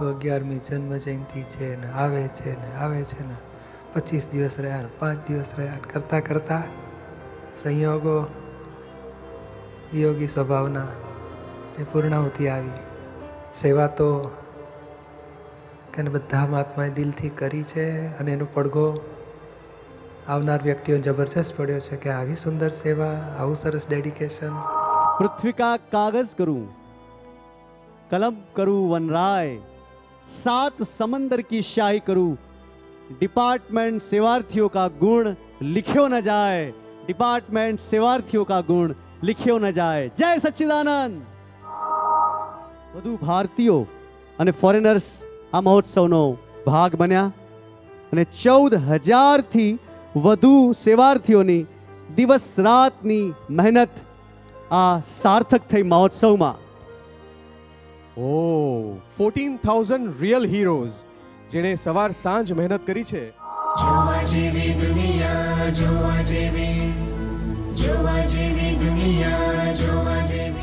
511મી જન્મ જયંતિ છે ને આવે છે ને 25 દિવસ રહ્યા, 5 દિવસ રહ્યા, કરતાં કરતાં સંયોગો યોગી સ્વભાવના તે પૂર્ણાહુતિ આવી. સેવા તો કે બધા મહાત્માએ દિલથી કરી છે અને એનો પડઘો આવનાર વ્યક્તિઓ જબરજસ્ત પડ્યો છે કે આવી સુંદર સેવા, આવું સરસ ડેડિકેશન. पृथ्वी का कागज करूं, कलम करूं वनराय, 7 समंदर की शाही करूं, डिपार्टमेंट सेवार्थियों का गुण लिखियो न जाए, डिपार्टमेंट सेवार्थियों का गुण लिखियो न जाए. जय सच्चिदानंद. વધુ ભારતીયો અને ફોરેનર્સ આ મહોત્સવનો ભાગ બન્યા અને 14,000 થી વધુ સેવાર્થીઓની દિવસ રાતની મહેનત આ સાર્થક થઈ મહોત્સવમાં. 14,000 રિયલ હીરોઝ જેણે સવાર સાંજ મહેનત કરી છે. જોવા જેવી દુનિયા, જોવા જેવી દુનિયા, જોવા જેવી.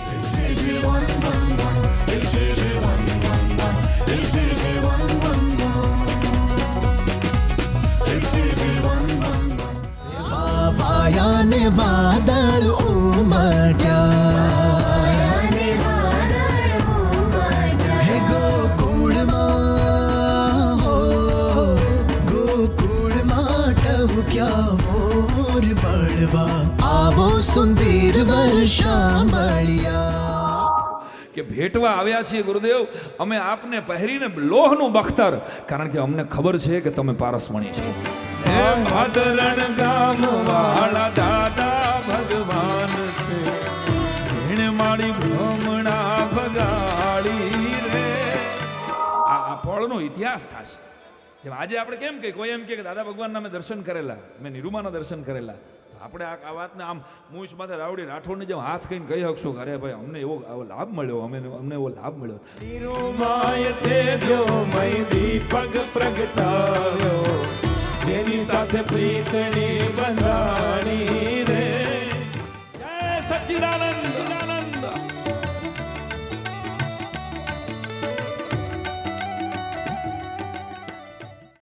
વાયાને વાદળ ઉમટ્યા, હે ગોકુળમાં, હો ગોકુળમાં ટહુક્યા મોર બળવા, આવો સુંદર વર્ષા મળ્યા. કે ભેટવા આવ્યા છીએ ગુરુદેવ, અમે આપને પહેરીને લોહનું બખ્તર, કારણ કે અમને ખબર છે કે તમે પારસમણી છો. ભાદરણ ગામ વાળા દાદા ભગવાન છે, એને મારી ભ્રમણા ભગાડી રે. આ પળનો ઇતિહાસ થશે. જેમ આજે આપણે કેમ કે કોઈ એમ કે દાદા ભગવાનના મેં દર્શન કરેલા, મેં નિરૂમાના દર્શન કરેલા, આપણે આ વાતને આમ મૂછ માથે રાવડી રાઠોડની જેમ હાથ કહીને કહી શકશું કે અરે ભાઈ અમને એવો લાભ મળ્યો, અમને એવો લાભ મળ્યો. નિરૂમાય તેજો મય દીપક પ્રગટાવ્યો, જેની સાથે પ્રીતની બંધાણી રે. જય સચ્ચિદાનંદ.